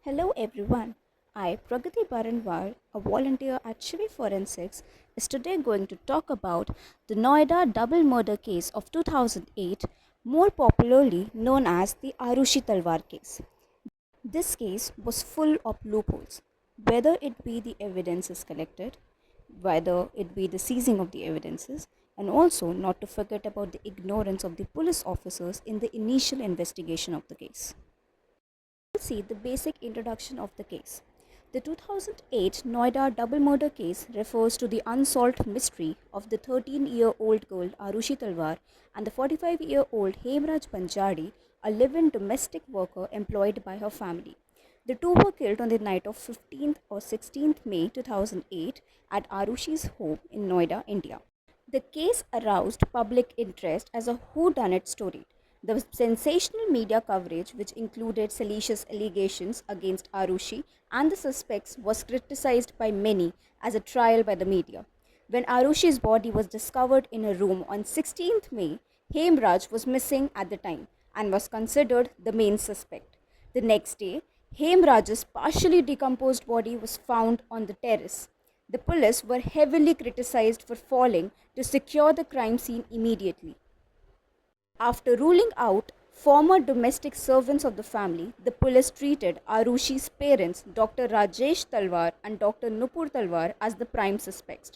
Hello everyone. I, Pragati Baranwal, a volunteer at Shivi Forensics, is today going to talk about the Noida double murder case of 2008, more popularly known as the Arushi Talwar case. This case was full of loopholes, whether it be the evidences collected, whether it be the seizing of the evidences, and also not to forget about the ignorance of the police officers in the initial investigation of the case. See the basic introduction of the case. The 2008 Noida double murder case refers to the unsolved mystery of the 13-year-old girl Arushi Talwar and the 45-year-old Hemraj Panjari, a live-in domestic worker employed by her family. The two were killed on the night of 15th or 16th May 2008 at Arushi's home in Noida, India. The case aroused public interest as a whodunit story. The sensational media coverage, which included salacious allegations against Arushi and the suspects, was criticized by many as a trial by the media. When Arushi's body was discovered in a room on 16th May, Hemraj was missing at the time and was considered the main suspect. The next day, Hemraj's partially decomposed body was found on the terrace. The police were heavily criticized for failing to secure the crime scene immediately. After ruling out former domestic servants of the family, the police treated Arushi's parents, Dr. Rajesh Talwar and Dr. Nupur Talwar, as the prime suspects.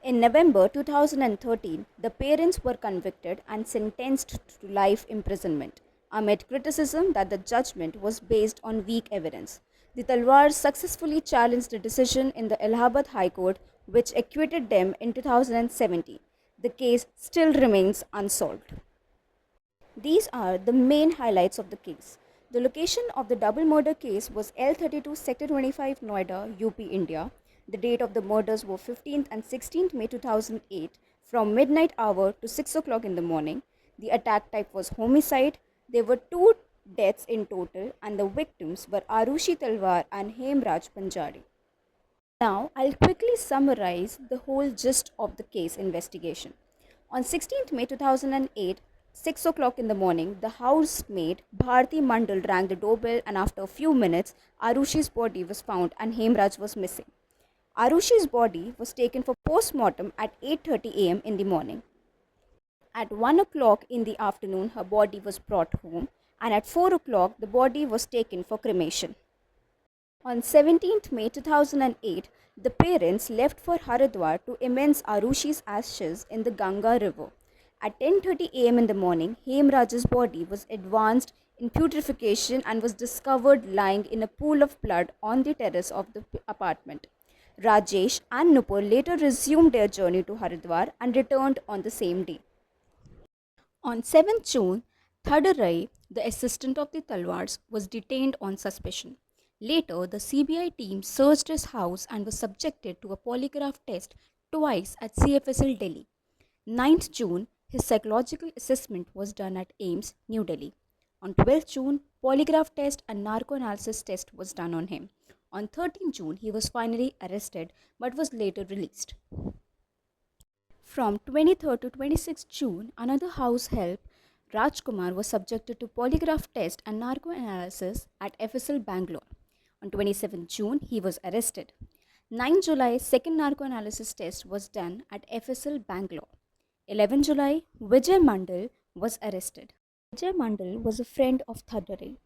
In November 2013, the parents were convicted and sentenced to life imprisonment, amid criticism that the judgment was based on weak evidence. The Talwars successfully challenged the decision in the Allahabad High Court, which acquitted them in 2017. The case still remains unsolved. These are the main highlights of the case. The location of the double murder case was L32 Sector 25 Noida, UP, India. The date of the murders were 15th and 16th May 2008 from midnight hour to 6 o'clock in the morning. The attack type was homicide. There were two deaths in total and the victims were Arushi Talwar and Hemraj Panjari. Now, I'll quickly summarize the whole gist of the case investigation. On 16th May 2008, 6 o'clock in the morning, the housemaid Bharti Mandal rang the doorbell, and after a few minutes, Arushi's body was found and Hemraj was missing. Arushi's body was taken for post-mortem at 8:30 am in the morning. At 1 o'clock in the afternoon, her body was brought home, and at 4 o'clock, the body was taken for cremation. On 17th May 2008, the parents left for Haridwar to immerse Arushi's ashes in the Ganga river. At 10:30 am in the morning, Hemraj's body was advanced in putrefaction and was discovered lying in a pool of blood on the terrace of the apartment. Rajesh and Nupur later resumed their journey to Haridwar and returned on the same day. On 7th June, Thadarai, the assistant of the Talwars, was detained on suspicion. Later, the CBI team searched his house and was subjected to a polygraph test twice at CFSL Delhi. 9th June, his psychological assessment was done at AIIMS, New Delhi. On 12th June, polygraph test and narco-analysis test was done on him. On 13th June, he was finally arrested but was later released. From 23rd to 26th June, another house help, Rajkumar, was subjected to polygraph test and narco-analysis at FSL Bangalore. On 27th June, he was arrested. 9 July, second narco-analysis test was done at FSL Bangalore. 11 July, Vijay Mandal was arrested. Vijay Mandal was a friend of Thadarai.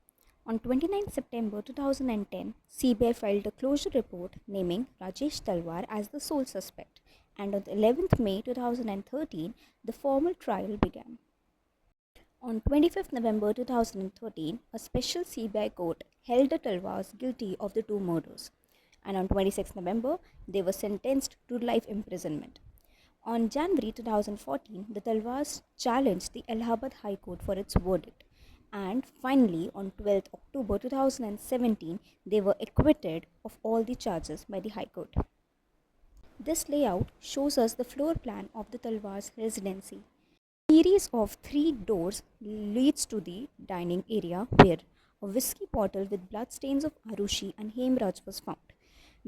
On 29 September 2010, CBI filed a closure report naming Rajesh Talwar as the sole suspect, and on 11th May 2013, the formal trial began. On 25th November 2013, a special CBI court held the Talwars guilty of the two murders, and on 26th November, they were sentenced to life imprisonment. On January 2014, the Talwars challenged the Allahabad High Court for its verdict, and finally, on 12th October 2017, they were acquitted of all the charges by the High Court. This layout shows us the floor plan of the Talwar's residency. A series of 3 doors leads to the dining area where a whiskey bottle with bloodstains of Arushi and Hemraj was found.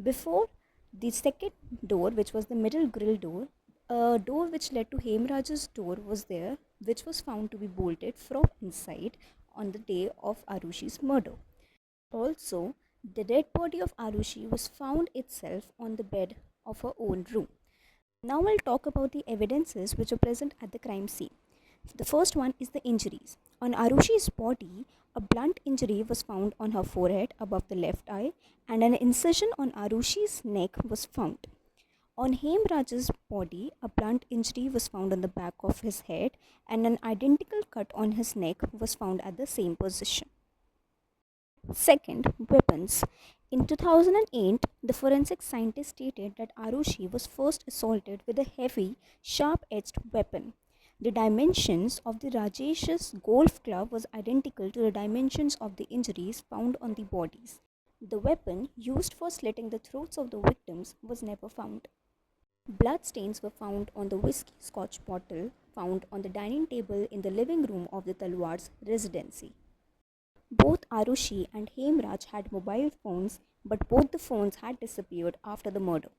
Before the second door, which was the middle grill door, a door which led to Hemraj's door was there, which was found to be bolted from inside on the day of Arushi's murder. Also, the dead body of Arushi was found itself on the bed of her own room. Now I'll talk about the evidences which are present at the crime scene. The first one is the injuries. On Arushi's body, a blunt injury was found on her forehead above the left eye, and an incision on Arushi's neck was found. On Hemraj's body, a blunt injury was found on the back of his head, and an identical cut on his neck was found at the same position. Second, weapons. In 2008, the forensic scientist stated that Arushi was first assaulted with a heavy, sharp edged weapon. The dimensions of the Rajesh's golf club was identical to the dimensions of the injuries found on the bodies. The weapon used for slitting the throats of the victims was never found. Bloodstains were found on the whiskey scotch bottle found on the dining table in the living room of the Talwar's residency. Both Arushi and Hemraj had mobile phones, but both the phones had disappeared after the murder.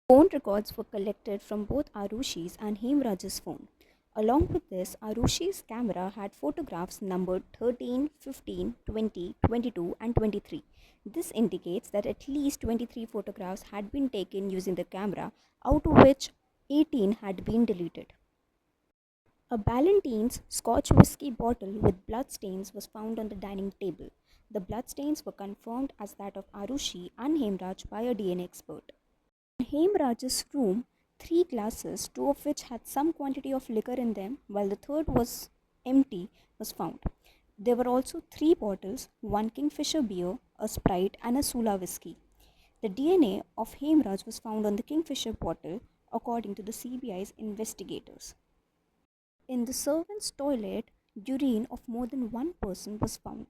Phone records were collected from both Arushi's and Hemraj's phone. Along with this, Arushi's camera had photographs numbered 13, 15, 20, 22, and 23. This indicates that at least 23 photographs had been taken using the camera, out of which 18 had been deleted. A Ballantine's Scotch whisky bottle with bloodstains was found on the dining table. The bloodstains were confirmed as that of Arushi and Hemraj by a DNA expert. In Hemraj's room, 3 glasses, 2 of which had some quantity of liquor in them, while the third was empty, was found. There were also 3 bottles, 1 Kingfisher beer, a Sprite, and a Sula whisky. The DNA of Hemraj was found on the Kingfisher bottle, according to the CBI's investigators. In the servants' toilet, urine of more than one person was found.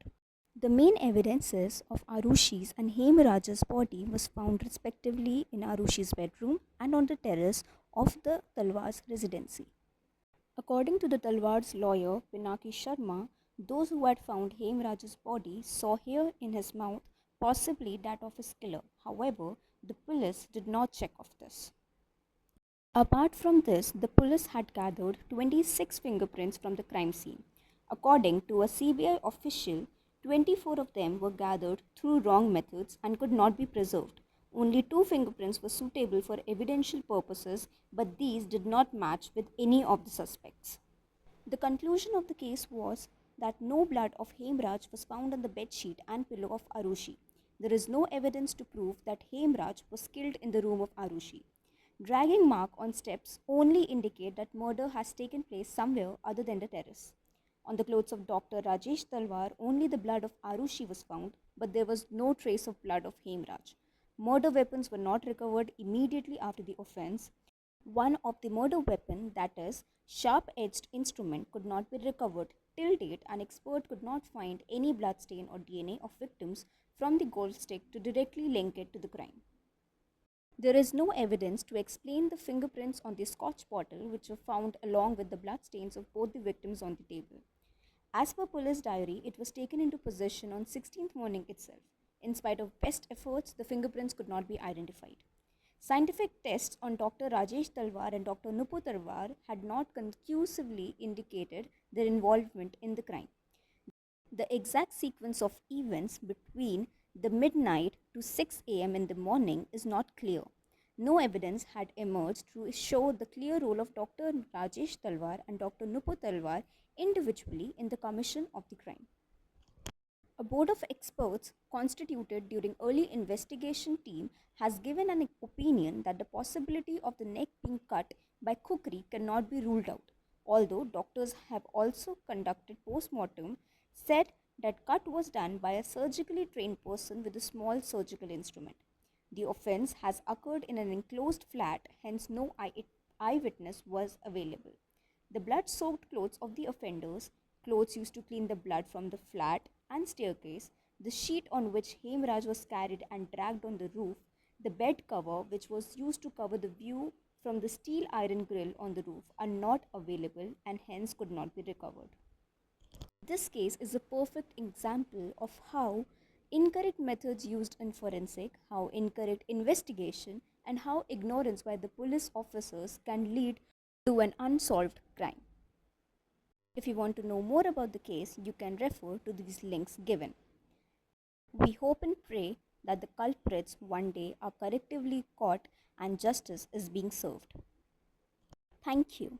The main evidences of Arushi's and Hemraj's body was found respectively in Arushi's bedroom and on the terrace of the Talwar's residency. According to the Talwar's lawyer Pinaki Sharma, those who had found Hemraj's body saw hair in his mouth, possibly that of his killer. However, the police did not check of this. Apart from this, the police had gathered 26 fingerprints from the crime scene. According to a CBI official, 24 of them were gathered through wrong methods and could not be preserved. Only 2 fingerprints were suitable for evidential purposes, but these did not match with any of the suspects. The conclusion of the case was that no blood of Hemraj was found on the bedsheet and pillow of Arushi. There is no evidence to prove that Hemraj was killed in the room of Arushi. Dragging mark on steps only indicate that murder has taken place somewhere other than the terrace. On the clothes of Dr. Rajesh Talwar, only the blood of Arushi was found, but there was no trace of blood of Hemraj. Murder weapons were not recovered immediately after the offense. One of the murder weapon, that is, sharp-edged instrument, could not be recovered. Till date, an expert could not find any bloodstain or DNA of victims from the golf stick to directly link it to the crime. There is no evidence to explain the fingerprints on the scotch bottle which were found along with the bloodstains of both the victims on the table. As per police diary, it was taken into possession on 16th morning itself. In spite of best efforts, the fingerprints could not be identified. Scientific tests on Dr. Rajesh Talwar and Dr. Nupu Talwar had not conclusively indicated their involvement in the crime. The exact sequence of events between the midnight to 6 am in the morning is not clear. No evidence had emerged to show the clear role of Dr. Rajesh Talwar and Dr. Nupu Talwar individually in the commission of the crime. A board of experts constituted during early investigation team has given an opinion that the possibility of the neck being cut by kukri cannot be ruled out. Although doctors have also conducted post-mortem, said that cut was done by a surgically trained person with a small surgical instrument. The offense has occurred in an enclosed flat, hence no eyewitness was available. The blood-soaked clothes of the offenders, clothes used to clean the blood from the flat and staircase, the sheet on which Hemraj was carried and dragged on the roof, the bed cover which was used to cover the view from the steel iron grill on the roof are not available and hence could not be recovered. This case is a perfect example of how incorrect methods used in forensic, how incorrect investigation, and how ignorance by the police officers can lead to an unsolved crime. If you want to know more about the case, you can refer to these links given. We hope and pray that the culprits one day are collectively caught and justice is being served. Thank you.